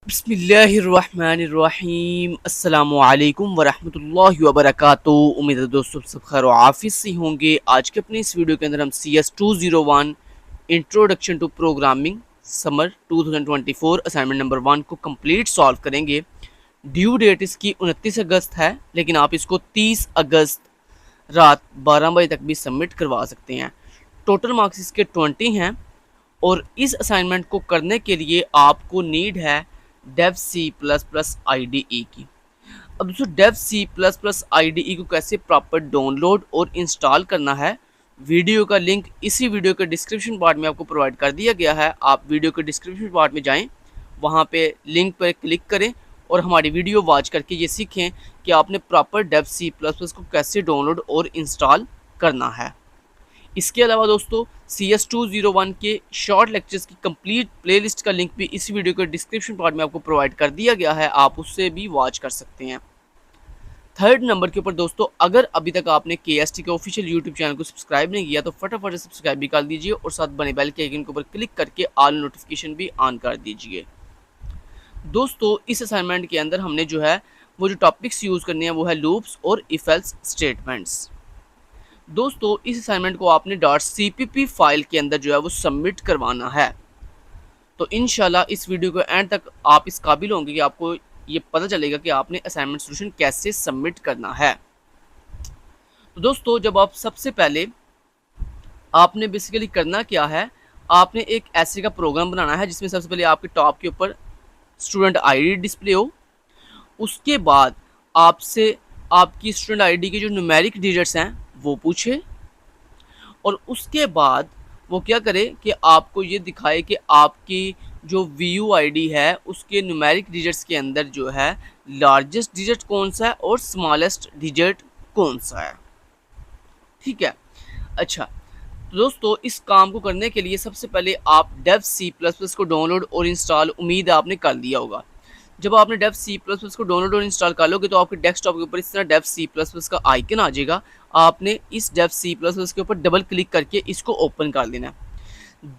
बिस्मिल्लाहिर्रहमानिर्रहीम अस्सलामुअलैकुम वरहमतुल्लाहि वबरकातुहू। उम्मीद है दोस्तों सब खैर आफिस से होंगे। आज के अपने इस वीडियो के अंदर हम CS201 introduction to programming summer 2024 assignment number 1 को कंप्लीट सॉल्व करेंगे। ड्यू डेट इसकी 29 अगस्त है, लेकिन आप इसको 30 अगस्त रात 12 बजे तक भी सबमिट करवा सकते हैं। टोटल मार्क्स इसके 20 हैं और इस असाइनमेंट को करने के लिए आपको नीड है डेव C++ IDE की। अब दोस्तों डेव C++ IDE को कैसे प्रॉपर डाउनलोड और इंस्टॉल करना है, वीडियो का लिंक इसी वीडियो के डिस्क्रिप्शन पार्ट में आपको प्रोवाइड कर दिया गया है। आप वीडियो के डिस्क्रिप्शन पार्ट में जाएं, वहां पे लिंक पर क्लिक करें और हमारी वीडियो वॉच करके ये सीखें कि आपने प्रॉपर डेव C++ को कैसे डाउनलोड और इंस्टॉल करना है। इसके अलावा दोस्तों CS201 के शॉर्ट लेक्चर्स की कंप्लीट प्लेलिस्ट का लिंक भी इस वीडियो के डिस्क्रिप्शन पार्ट में आपको प्रोवाइड कर दिया गया है, आप उससे भी वॉच कर सकते हैं। थर्ड नंबर के ऊपर दोस्तों, अगर अभी तक आपने KST के ऑफिशियल यूट्यूब चैनल को सब्सक्राइब नहीं किया तो फटाफट सब्सक्राइब भी कर दीजिए और साथ बने बेल के आइकन के ऊपर क्लिक करके ऑल नोटिफिकेशन भी ऑन कर दीजिए। दोस्तों इस असाइनमेंट के अंदर हमने जो है वो जो टॉपिक्स यूज़ करने हैं वो है लूप्स और इफ एल्स स्टेटमेंट्स। दोस्तों इस असाइनमेंट को आपने .cpp फाइल के अंदर जो है वो सबमिट करवाना है। तो इंशाल्लाह इस वीडियो के एंड तक आप इस काबिल होंगे कि आपको ये पता चलेगा कि आपने असाइनमेंट सोल्यूशन कैसे सबमिट करना है। तो दोस्तों जब आप सबसे पहले आपने बेसिकली करना क्या है, आपने एक ऐसे का प्रोग्राम बनाना है जिसमें सबसे पहले आपके टॉप के ऊपर स्टूडेंट ID डिस्प्ले हो। उसके बाद आपसे आपकी स्टूडेंट ID के जो न्यूमेरिक डिजिट्स हैं वो पूछे और उसके बाद वो क्या करे कि आपको ये दिखाए कि आपकी जो VUID है उसके न्यूमेरिक डिजिट्स के अंदर जो है लार्जेस्ट डिजिट कौन सा है और स्मॉलेस्ट डिजिट कौन सा है। ठीक है, अच्छा तो दोस्तों इस काम को करने के लिए सबसे पहले आप डेव C++ को डाउनलोड और इंस्टॉल उम्मीद है आपने कर लिया होगा। जब आपने डेव C++ को डाउनलोड और इंस्टॉल कर लोगे तो आपके डेस्कटॉप के ऊपर इस तरह डेव C++ का आइकन आ जाएगा। आपने इस डेव C++ के ऊपर डबल क्लिक करके इसको ओपन कर लेना है।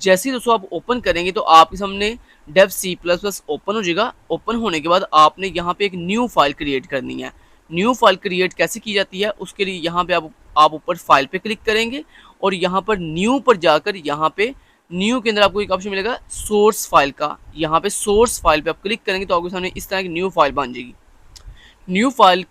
जैसे ही दोस्तों आप ओपन करेंगे तो आपके सामने डेव C++ ओपन हो जाएगा। ओपन होने के बाद आपने यहाँ पे एक न्यू फाइल क्रिएट करनी है। न्यू फाइल क्रिएट कैसे की जाती है, उसके लिए यहाँ पे आप ऊपर फाइल पे क्लिक करेंगे और यहाँ पर न्यू पर जाकर यहाँ पे न्यू के अंदर आपको एक ऑप्शन मिलेगा सोर्स फाइल का। यहाँ पे सोर्स फाइल पे आप क्लिक करेंगे तो आपके सामने इस तरह की न्यू फाइल बन जाएगी। न्यू फाइल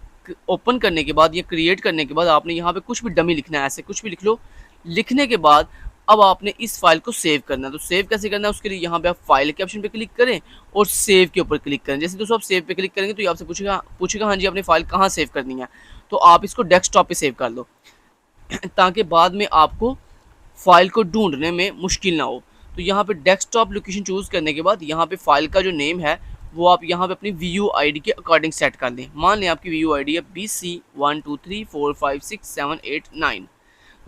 ओपन करने के बाद, ये क्रिएट करने के बाद आपने यहाँ पे कुछ भी डमी लिखना है, ऐसे कुछ भी लिख लो। लिखने के बाद अब आपने इस फाइल को सेव करना है। तो सेव कैसे करना है, उसके लिए यहाँ पे आप फाइल के ऑप्शन पे क्लिक करें और सेव के ऊपर क्लिक करें। जैसे दोस्तों आप सेव पे क्लिक करेंगे तो ये आपसे पूछेगा हाँ जी आपने फाइल कहाँ सेव करनी है, तो आप इसको डेस्कटॉप पे सेव कर लो ताकि बाद में आपको फाइल को ढूंढने में मुश्किल ना हो। तो यहाँ पे डेस्कटॉप लोकेशन चूज़ करने के बाद यहाँ पे फाइल का जो नेम है वो आप यहाँ पे अपनी VUID के अकॉर्डिंग सेट कर लें। मान लें आपकी VUID है BC12345678 9।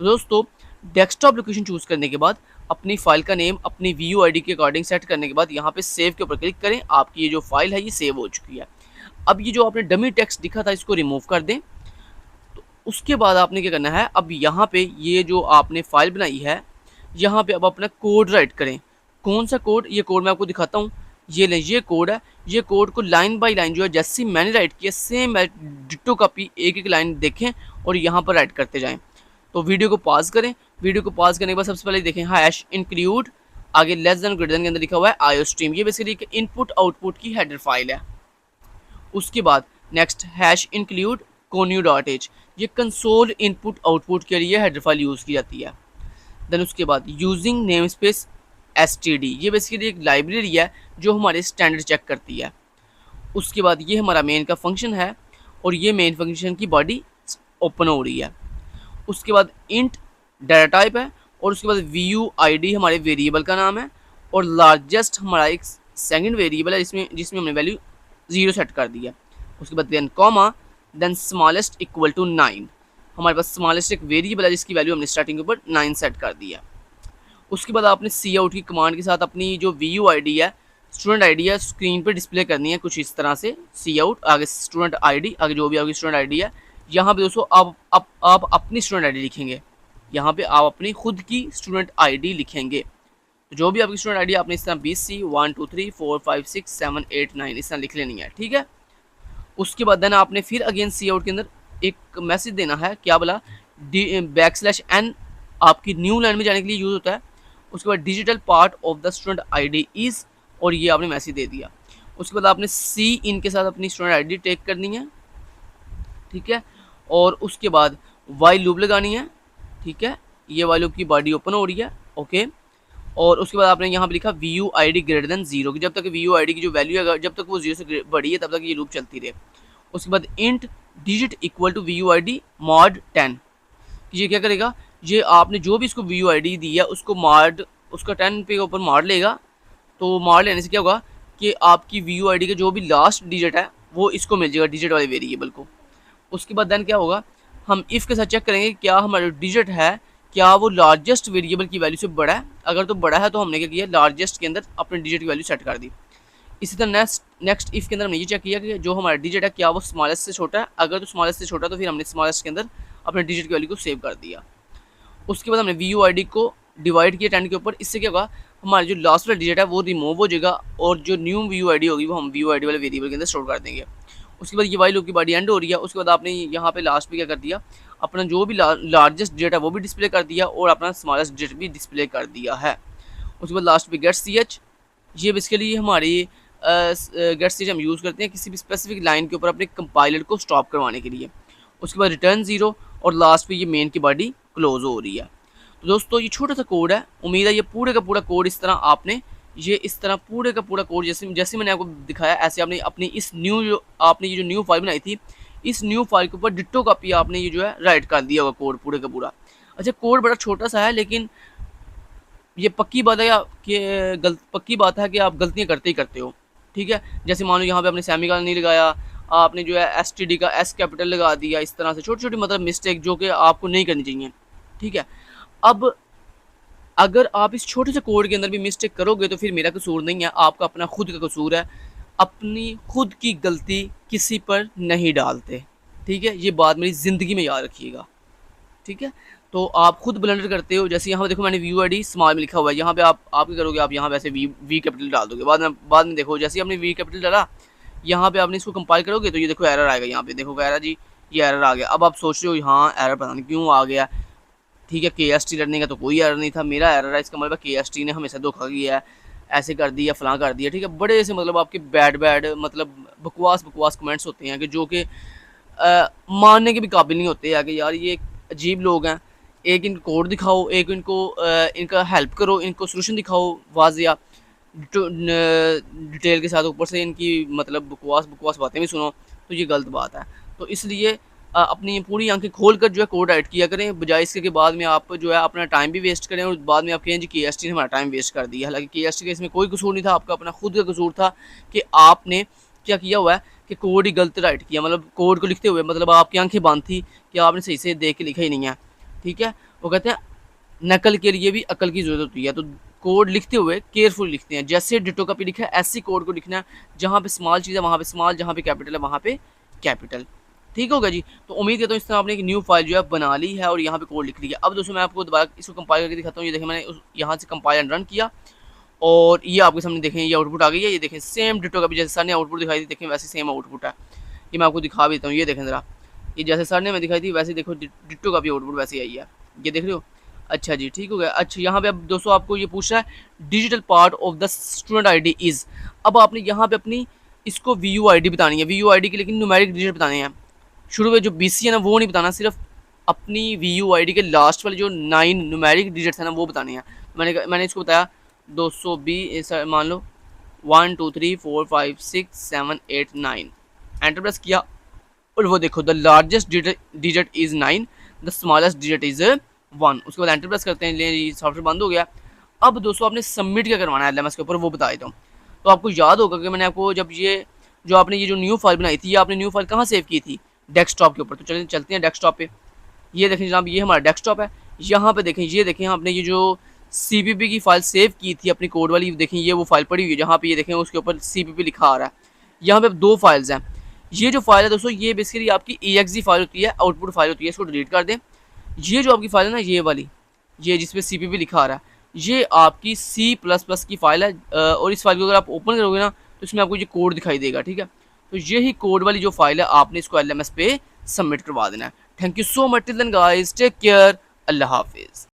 तो दोस्तों डेस्कटॉप लोकेशन चूज़ करने के बाद अपनी फाइल का नेम अपनी VUID के अकॉर्डिंग सेट करने के बाद यहाँ पे सेव के ऊपर क्लिक करें। आपकी ये जो फाइल है ये सेव हो चुकी है। अब ये जो आपने डमी टेक्स्ट दिखा था इसको रिमूव कर दें। उसके बाद आपने क्या करना है, अब यहाँ पे ये जो आपने फाइल बनाई है यहाँ पे अब अपना कोड राइट करें। कौन सा कोड, ये कोड मैं आपको दिखाता हूँ। ये लें, ये कोड है। ये कोड को लाइन बाय लाइन जो है जैसे मैंने राइट किया सेम डिट्टो कॉपी एक एक लाइन देखें और यहाँ पर राइट करते जाएं। तो वीडियो को पॉज करें। वीडियो को पॉज करने के बाद सबसे पहले देखें हैश इंक्लूड आगे लेस देन ग्रेटर देन के अंदर लिखा हुआ है IOStream। ये बेसिकली इनपुट आउटपुट की हेडर फाइल है। उसके बाद नेक्स्ट हैश इंक्लूड conio.h, ये कंसोल इनपुट आउटपुट के लिए हेडर फाइल यूज़ की जाती है। देन उसके बाद यूजिंग नेम स्पेस std, ये बेसिकली एक लाइब्रेरी है जो हमारे स्टैंडर्ड चेक करती है। उसके बाद ये हमारा मेन का फंक्शन है और ये मेन फंक्शन की बॉडी ओपन हो रही है। उसके बाद इंट डाटा टाइप है और उसके बाद VUID हमारे वेरिएबल का नाम है और लार्जेस्ट हमारा एक सेकंड वेरिएबल है जिसमें हमने वैल्यू 0 सेट कर दी है। उसके बाद then comma then smallest equal to 9। हमारे पास स्मॉलेस्ट एक वेरिएबल है जिसकी वैल्यू हमने स्टार्टिंग के ऊपर 9 सेट कर दी है। उसके बाद आपने cout की कमांड के साथ अपनी जो VUID है स्टूडेंट ID है स्क्रीन पे डिस्प्ले करनी है कुछ इस तरह से। cout आगे स्टूडेंट ID आगे जो भी आपकी स्टूडेंट ID है। यहाँ पे दोस्तों आप अपनी स्टूडेंट ID लिखेंगे। यहाँ पे आप अपनी खुद की स्टूडेंट ID लिखेंगे। तो जो भी आपकी स्टूडेंट आईडी आपने इस तरह BC 1 2 3 4 5 6 7 8 9 इस तरह लिख लेनी है, ठीक है। उसके बाद देन आपने फिर अगेन सी आउट के अंदर एक मैसेज देना है, क्या बोला, \n आपकी न्यू लाइन में जाने के लिए यूज़ होता है। उसके बाद digital part of the student ID is, और ये आपने मैसेज दे दिया। उसके बाद आपने सी इन के साथ अपनी स्टूडेंट आईडी टेक करनी है, ठीक है। और उसके बाद वाइल लूप लगानी है, ठीक है। ये वाइल लूप की बॉडी ओपन हो रही है, ओके। और उसके बाद आपने यहाँ पे लिखा VUID ग्रेटर देन 0 की, जब तक VUID की जो वैल्यू है जब तक वो 0 से बड़ी है तब तक ये लूप चलती रहे। उसके बाद int digit equal to VUID mod 10, ये क्या करेगा, ये आपने जो भी इसको VUID दी है उसको मार्ड, उसका 10 पे ऊपर मार लेगा। तो मार लेने से क्या होगा कि आपकी VUID का जो भी लास्ट डिजिट है वो इसको मिल जाएगा, डिजिट वाले वेरिएबल को। उसके बाद देन क्या होगा, हम इफ़ के साथ चेक करेंगे क्या हमारा डिजिट है क्या वो लार्जेस्ट वेरिएबल की वैल्यू से बड़ा है। अगर तो बड़ा है तो हमने क्या किया, लार्जेस्ट के अंदर अपने डिजिट की वैल्यू सेट कर दी। इसी तरह नेक्स्ट इफ़ के अंदर हमने ये चेक किया कि जो हमारा डिजिट है क्या वो स्मॉलेस्ट से छोटा है। अगर तो स्मॉलेस्ट से छोटा है तो फिर हमने स्मॉलेस्ट के अंदर अपने डिजिट की वैल्यू को सेव कर दिया। उसके बाद हमने VUID को डिवाइड किया 10 के ऊपर। इससे क्या होगा, हमारा जो लास्ट वाला डिजिट है वो रिमूव हो जाएगा और जो न्यू VUID होगी वो हम VUID वाले वेरिएबल के अंदर स्टोर कर देंगे। उसके बाद ये वाइल लूप की बॉडी एंड हो रही है। उसके बाद आपने यहाँ पे लास्ट पे क्या कर दिया, अपना जो भी लार्जेस्ट डिजिट है वो भी डिस्प्ले कर दिया और अपना स्मॉलेस्ट डिजिट भी डिस्प्ले कर दिया है। उसके बाद लास्ट पे गेट CH, ये बेसिकली हमारी गेट CH हम यूज़ करते हैं किसी भी स्पेसिफिक लाइन के ऊपर अपने कंपाइलर को स्टॉप करवाने के लिए। उसके बाद रिटर्न 0 और लास्ट पे ये मेन की बॉडी क्लोज हो रही है। तो दोस्तों ये छोटा सा कोड है, उम्मीद है ये पूरे का पूरा कोड इस तरह आपने इस तरह पूरे का पूरा कोड जैसे मैंने आपको दिखाया ऐसे आपने अपनी इस आपने ये जो न्यू फाइल बनाई थी इस न्यू फाइल के ऊपर डिट्टो कॉपी आपने ये जो है राइट कर दिया होगा कोड पूरे का पूरा। अच्छा कोड बड़ा छोटा सा है लेकिन ये पक्की बात है कि पक्की बात है कि आप गलतियाँ करते ही करते हो, ठीक है। जैसे मान लो यहाँ पे आपने सेमीकोलन नहीं लगाया, आपने जो है STD का S कैपिटल लगा दिया, इस तरह से छोटी छोटी मतलब मिस्टेक जो कि आपको नहीं करनी चाहिए, ठीक है। अब अगर आप इस छोटे से कोड के अंदर भी मिस्टेक करोगे तो फिर मेरा कसूर नहीं है, आपका अपना खुद का कसूर है। अपनी खुद की गलती किसी पर नहीं डालते, ठीक है। ये बात मेरी ज़िंदगी में याद रखिएगा, ठीक है। तो आप खुद ब्लंडर करते हो, जैसे यहाँ पे देखो मैंने VUID स्मॉल में लिखा हुआ है, यहाँ पे आप क्या करोगे, आप यहाँ पे ऐसे V कैपिटल डाल दोगे। बाद में देखो जैसे आपने V कैपिटल डाला यहाँ पे आपने इसको कंपाइल करोगे तो ये देखो एरर आएगा, यहाँ पे देखो एरर जी ये एरर आ गया। अब आप सोच रहे हो हाँ एरर पता नहीं क्यों आ गया, ठीक है। KST लड़ने का तो कोई एरर नहीं था, मेरा एरर है, इसका मतलब KST ने हमेशा धोखा किया है, ऐसे कर दिया फलां कर दिया, ठीक है। बड़े से मतलब आपके बैड मतलब बकवास कमेंट्स होते हैं कि जो कि मानने के भी काबिल नहीं होते हैं कि यार ये अजीब लोग हैं। एक इनको कोड दिखाओ, एक इनको इनका हेल्प करो, इनको सोल्यूशन दिखाओ वाजिया डिटेल के साथ, ऊपर से इनकी मतलब बकवास बातें भी सुनो, तो ये गलत बात है। तो इसलिए अपनी पूरी आंखें खोल कर जो है कोड राइट किया करें, बजाय इसके के बाद में आप जो है अपना टाइम भी वेस्ट करें और बाद में आप कहें जी KST ने हमारा टाइम वेस्ट कर दिया। हालांकि KST का इसमें कोई कसूर नहीं था, आपका अपना खुद का कसूर था कि आपने क्या किया हुआ है कि कोड ही गलत राइट किया, मतलब कोड को लिखते हुए मतलब आपकी आंखें बंद थी कि आपने सही से देख के लिखा ही नहीं है, ठीक है। वो कहते हैं नकल के लिए भी अकल की ज़रूरत होती है, तो कोड लिखते हुए केयरफुल लिखते हैं। जैसे डिटो कॉपी लिखा है ऐसी कोड को लिखना है, जहाँ पे स्मॉल चीज़ है वहाँ पे स्मॉल, जहाँ पे कैपिटल है वहाँ पे कैपिटल, ठीक होगा जी। तो उम्मीद करता हूँ इस तरह आपने एक न्यू फाइल जो है बना ली है और यहाँ पे कोड लिख लिया। अब दोस्तों मैं आपको दोबारा इसको कंपाइल करके दिखाता हूँ। ये देखें मैंने यहाँ से कंपाइल एंड रन किया और ये आपके सामने देखें ये आउटपुट आ गई है। ये देखें सेम डिटो कॉपी जैसे सर ने आउटपुट दिखाई थी, देखें वैसे सेम आउटपुट है। ये मैं आपको दिखा भी देता हूँ, ये देखें ज़रा, ये जैसे सर ने मैं दिखाई थी वैसे देखो डिटो का भी आउटपुट वैसे आई है, ये देख रहे हो। अच्छा जी ठीक हो गया। अच्छा यहाँ पे अब दोस्तों आपको ये पूछ रहा है digital part of the student ID is. अब आपने यहाँ पे अपनी इसको VUID बतानी है, VUID की लेकिन न्यूमेरिक डिजिट बताने हैं। शुरू में जो BC है ना वो नहीं बताना, सिर्फ अपनी VUID के लास्ट वाले जो 9 न्यूमेरिक डिजिट्स हैं ना वो बताने हैं। मैंने इसको बताया 220 मान लो 1 2 3 4 5 6 7 8 9 एंटर प्रेस किया और वो देखो the largest digit is 9, the smallest digit is 1। उसके बाद एंटर प्रेस करते हैं, ले सॉफ्टवेयर बंद हो गया। अब दोस्तों आपने सबमिट क्या करवाना है LMS के ऊपर वो बता देता हूँ। तो आपको याद होगा कि मैंने आपको जब ये जो आपने ये जो न्यू फाइल बनाई थी, ये आपने न्यू फाइल कहाँ सेव की थी, डेस्कटॉप के ऊपर। तो चलते हैं डेस्कटॉप पे। ये देखें जनाब ये हमारा डेस्कटॉप है। यहाँ पे देखें ये देखें आपने ये जो CPP की फाइल सेव की थी अपनी कोड वाली, देखें ये वो फाइल पड़ी हुई है जहाँ पे ये देखें उसके ऊपर CPP लिखा आ रहा है। यहाँ पे 2 फाइल्स हैं। ये जो फाइल है दोस्तों ये बेसिकली आपकी EXE फाइल होती है, आउटपुट फाइल होती है, इसको डिलीट कर दें। ये जो आपकी फाइल है ना ये वाली, ये जिसपे CPP लिखा आ रहा है ये आपकी C++ की फ़ाइल है और इस फाइल को अगर आप ओपन करोगे ना तो इसमें आपको ये कोड दिखाई देगा, ठीक है। तो यही कोड वाली जो फाइल है आपने इसको LMS पे सबमिट करवा देना है। Thank you so much, till then guys, take care, अल्लाह हाफिज़।